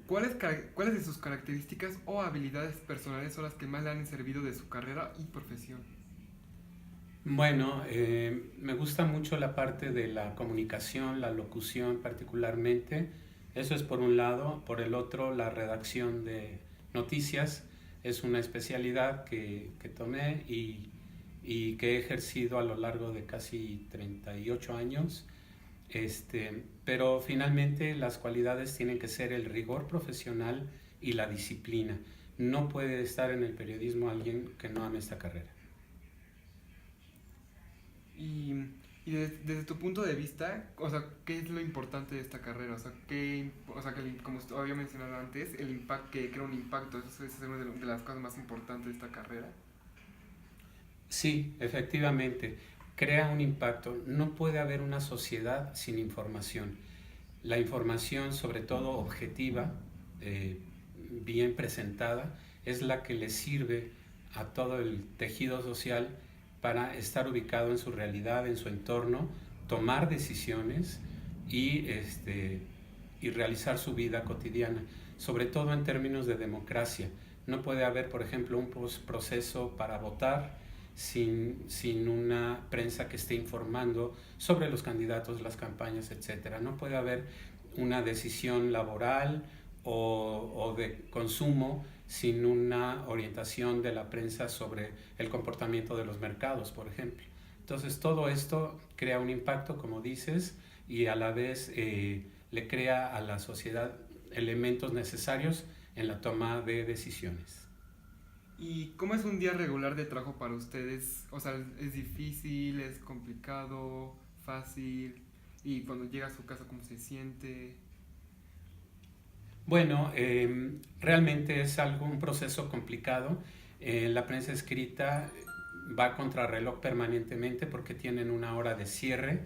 ¿Cuáles de sus características o habilidades personales son las que más le han servido de su carrera y profesión? Bueno, me gusta mucho la parte de la comunicación, la locución particularmente. Eso es por un lado. Por el otro, la redacción de noticias es una especialidad que tomé y que he ejercido a lo largo de casi 38 años. Pero finalmente las cualidades tienen que ser el rigor profesional y la disciplina. No puede estar en el periodismo alguien que no ame esta carrera. Y, desde tu punto de vista, o sea, ¿qué es lo importante de esta carrera? O sea, como usted había mencionado antes, el impacto, que crea un impacto, eso es una de las cosas más importantes de esta carrera. Sí, efectivamente, crea un impacto. No puede haber una sociedad sin información. La información, sobre todo objetiva, eh, bien presentada, es la que le sirve a todo el tejido social para estar ubicado en su realidad, en su entorno, tomar decisiones y realizar su vida cotidiana, sobre todo en términos de democracia. No puede haber, por ejemplo, un proceso para votar sin una prensa que esté informando sobre los candidatos, las campañas, etcétera. No puede haber una decisión laboral o de consumo sin una orientación de la prensa sobre el comportamiento de los mercados, por ejemplo. Entonces todo esto crea un impacto, como dices, y a la vez le crea a la sociedad elementos necesarios en la toma de decisiones. ¿Y cómo es un día regular de trabajo para ustedes? O sea, ¿es difícil, es complicado, fácil? Y cuando llega a su casa, ¿cómo se siente? Bueno, realmente es un proceso complicado. La prensa escrita va contra reloj permanentemente porque tienen una hora de cierre.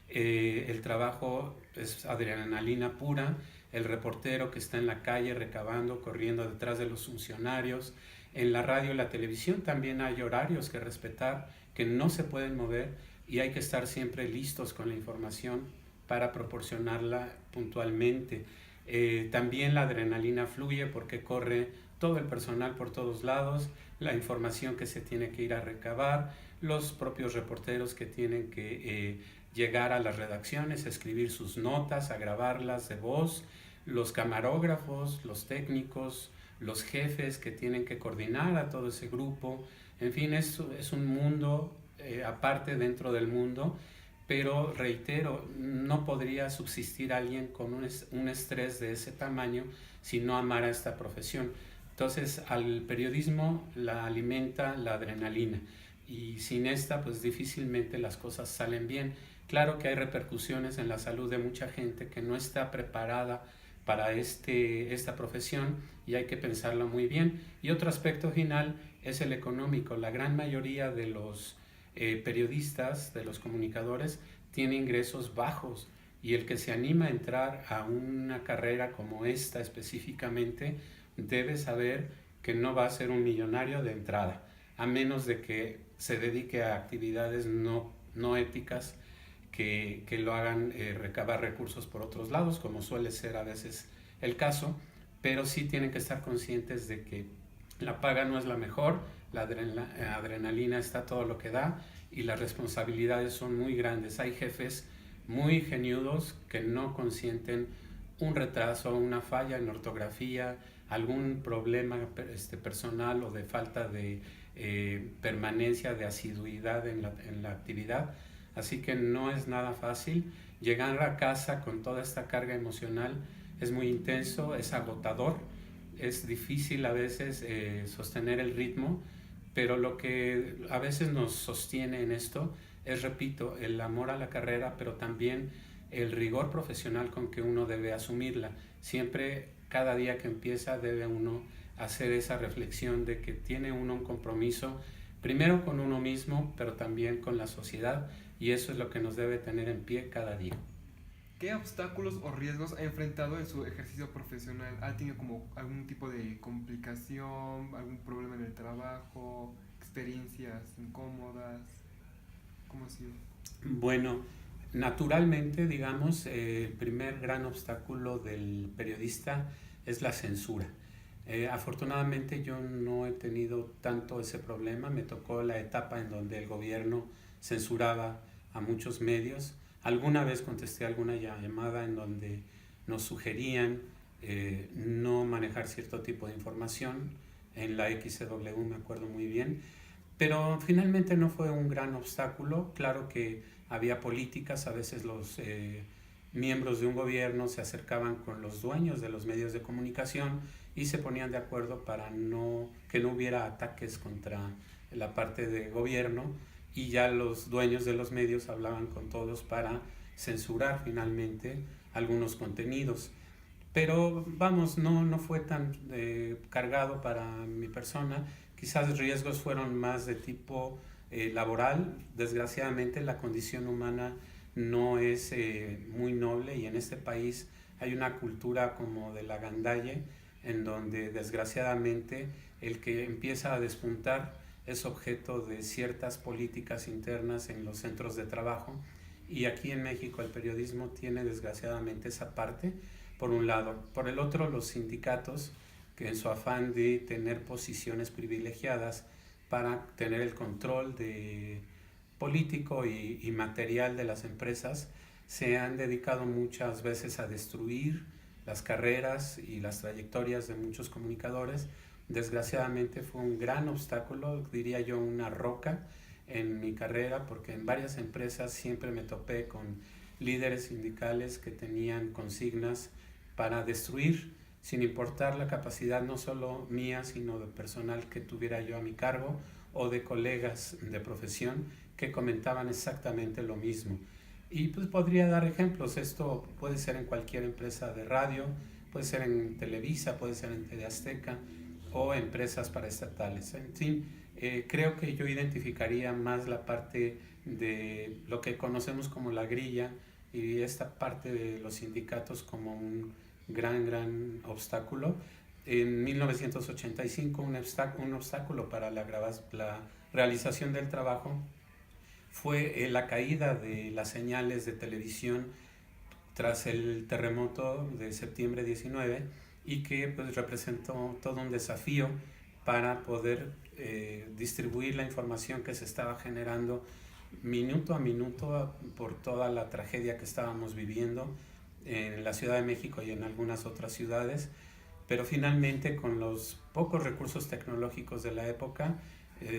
El trabajo es adrenalina pura. El reportero que está en la calle recabando, corriendo detrás de los funcionarios. En la radio y la televisión también hay horarios que respetar, que no se pueden mover y hay que estar siempre listos con la información para proporcionarla puntualmente. También la adrenalina fluye porque corre todo el personal por todos lados, la información que se tiene que ir a recabar, los propios reporteros que tienen que llegar a las redacciones, a escribir sus notas, a grabarlas de voz, los camarógrafos, los técnicos, los jefes que tienen que coordinar a todo ese grupo. En fin, es un mundo aparte dentro del mundo, pero reitero, no podría subsistir alguien con un estrés de ese tamaño si no amara esta profesión. Entonces al periodismo la alimenta la adrenalina y sin esta pues difícilmente las cosas salen bien. Claro que hay repercusiones en la salud de mucha gente que no está preparada para esta profesión y hay que pensarlo muy bien. Y otro aspecto final es el económico. La gran mayoría de los periodistas, de los comunicadores, tiene ingresos bajos y el que se anima a entrar a una carrera como esta específicamente debe saber que no va a ser un millonario de entrada, a menos de que se dedique a actividades no éticas que lo hagan recabar recursos por otros lados, como suele ser a veces el caso, pero sí tienen que estar conscientes de que la paga no es la mejor, la adrenalina está todo lo que da y las responsabilidades son muy grandes. Hay jefes muy geniudos que no consienten un retraso, una falla en ortografía, algún problema personal o de falta de permanencia, de asiduidad en la actividad. Así que no es nada fácil. Llegar a casa con toda esta carga emocional es muy intenso, es agotador, es difícil a veces sostener el ritmo, pero lo que a veces nos sostiene en esto es, repito, el amor a la carrera, pero también el rigor profesional con que uno debe asumirla. Siempre, cada día que empieza, debe uno hacer esa reflexión de que tiene uno un compromiso, primero con uno mismo, pero también con la sociedad, y eso es lo que nos debe tener en pie cada día. ¿Qué obstáculos o riesgos ha enfrentado en su ejercicio profesional? ¿Ha tenido como algún tipo de complicación, algún problema en el trabajo, experiencias incómodas? ¿Cómo ha sido? Bueno, naturalmente, digamos, el primer gran obstáculo del periodista es la censura. Afortunadamente yo no he tenido tanto ese problema. Me tocó la etapa en donde el gobierno censuraba a muchos medios. Alguna vez contesté alguna llamada en donde nos sugerían no manejar cierto tipo de información. En la XCW me acuerdo muy bien. Pero finalmente no fue un gran obstáculo. Claro que había políticas, a veces los miembros de un gobierno se acercaban con los dueños de los medios de comunicación y se ponían de acuerdo para que no hubiera ataques contra la parte de gobierno, y ya los dueños de los medios hablaban con todos para censurar finalmente algunos contenidos. Pero vamos, no fue tan cargado para mi persona. Quizás riesgos fueron más de tipo laboral. Desgraciadamente la condición humana no es muy noble, y en este país hay una cultura como de la gandalle, en donde desgraciadamente el que empieza a despuntar es objeto de ciertas políticas internas en los centros de trabajo, y aquí en México el periodismo tiene desgraciadamente esa parte, por un lado. Por el otro, los sindicatos, que en su afán de tener posiciones privilegiadas para tener el control político y material de las empresas, se han dedicado muchas veces a destruir las carreras y las trayectorias de muchos comunicadores. Desgraciadamente fue un gran obstáculo, diría yo una roca en mi carrera, porque en varias empresas siempre me topé con líderes sindicales que tenían consignas para destruir, sin importar la capacidad no solo mía, sino de personal que tuviera yo a mi cargo o de colegas de profesión que comentaban exactamente lo mismo. Y pues podría dar ejemplos. Esto puede ser en cualquier empresa de radio, puede ser en Televisa, puede ser en TV Azteca o empresas paraestatales. En fin, creo que yo identificaría más la parte de lo que conocemos como la grilla, y esta parte de los sindicatos como un gran obstáculo. En 1985 un obstáculo para la realización del trabajo fue la caída de las señales de televisión tras el terremoto de septiembre 19, y que pues representó todo un desafío para poder distribuir la información que se estaba generando minuto a minuto por toda la tragedia que estábamos viviendo en la Ciudad de México y en algunas otras ciudades. Pero finalmente, con los pocos recursos tecnológicos de la época,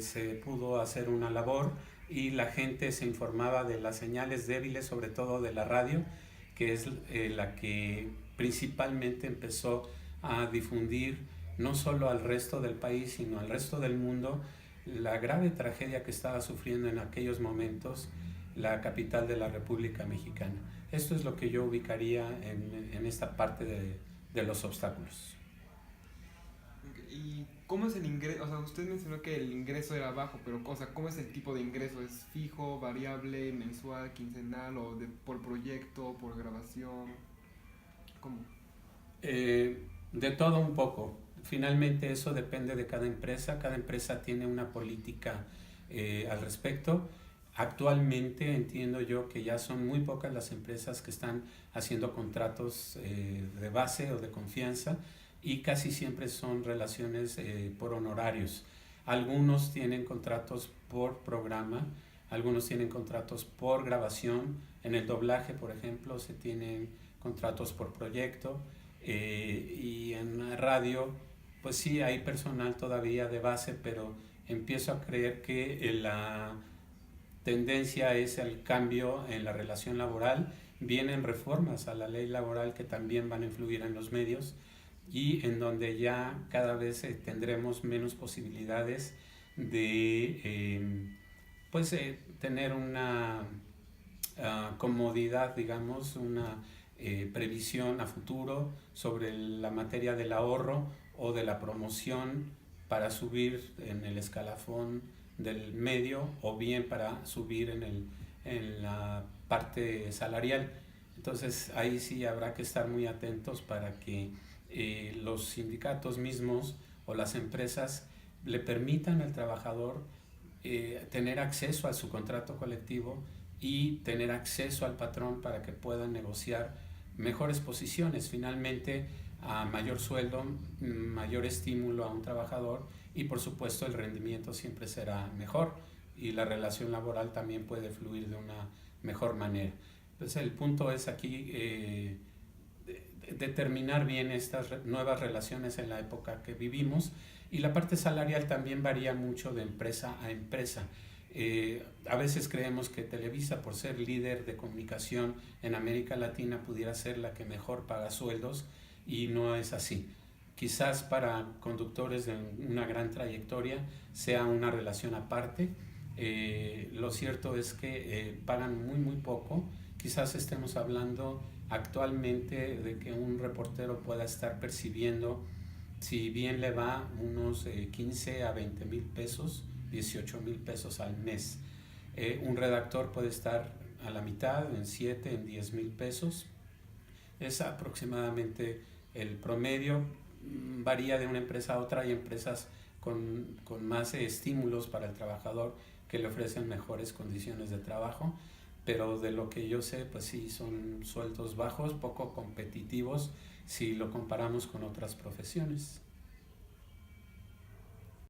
se pudo hacer una labor, y la gente se informaba de las señales débiles, sobre todo de la radio, que es la que principalmente empezó a difundir no solo al resto del país, sino al resto del mundo, la grave tragedia que estaba sufriendo en aquellos momentos la capital de la República Mexicana. Esto es lo que yo ubicaría en esta parte de los obstáculos. ¿Y cómo es el ingreso? O sea, usted mencionó que el ingreso era bajo, pero o sea, ¿cómo es el tipo de ingreso? ¿Es fijo, variable, mensual, quincenal, o por proyecto, por grabación? ¿Cómo? De todo un poco. Finalmente eso depende de cada empresa. Cada empresa tiene una política al respecto. Actualmente entiendo yo que ya son muy pocas las empresas que están haciendo contratos de base o de confianza, y casi siempre son relaciones por honorarios. Algunos tienen contratos por programa, algunos tienen contratos por grabación. En el doblaje, por ejemplo, se tienen contratos por proyecto, y en radio pues sí hay personal todavía de base, pero empiezo a creer que la tendencia es el cambio en la relación laboral. Vienen reformas a la ley laboral que también van a influir en los medios, y en donde ya cada vez tendremos menos posibilidades de tener una comodidad, digamos, una previsión a futuro sobre la materia del ahorro o de la promoción para subir en el escalafón del medio, o bien para subir en la parte salarial. Entonces ahí sí habrá que estar muy atentos para que los sindicatos mismos o las empresas le permitan al trabajador tener acceso a su contrato colectivo y tener acceso al patrón para que puedan negociar mejores posiciones. Finalmente, a mayor sueldo, mayor estímulo a un trabajador y por supuesto el rendimiento siempre será mejor y la relación laboral también puede fluir de una mejor manera. Entonces el punto es aquí determinar bien estas nuevas relaciones en la época que vivimos, y la parte salarial también varía mucho de empresa a empresa. A veces creemos que Televisa, por ser líder de comunicación en América Latina, pudiera ser la que mejor paga sueldos, y no es así. Quizás para conductores de una gran trayectoria sea una relación aparte. Lo cierto es que pagan muy poco. Quizás estemos hablando actualmente de que un reportero pueda estar percibiendo, si bien le va, unos 15 a 20 mil pesos, 18 mil pesos al mes. Un redactor puede estar a la mitad, en 7, en 10 mil pesos. Es aproximadamente el promedio. Varía de una empresa a otra. Hay empresas con más estímulos para el trabajador que le ofrecen mejores condiciones de trabajo, pero de lo que yo sé, pues sí, son sueldos bajos, poco competitivos si lo comparamos con otras profesiones.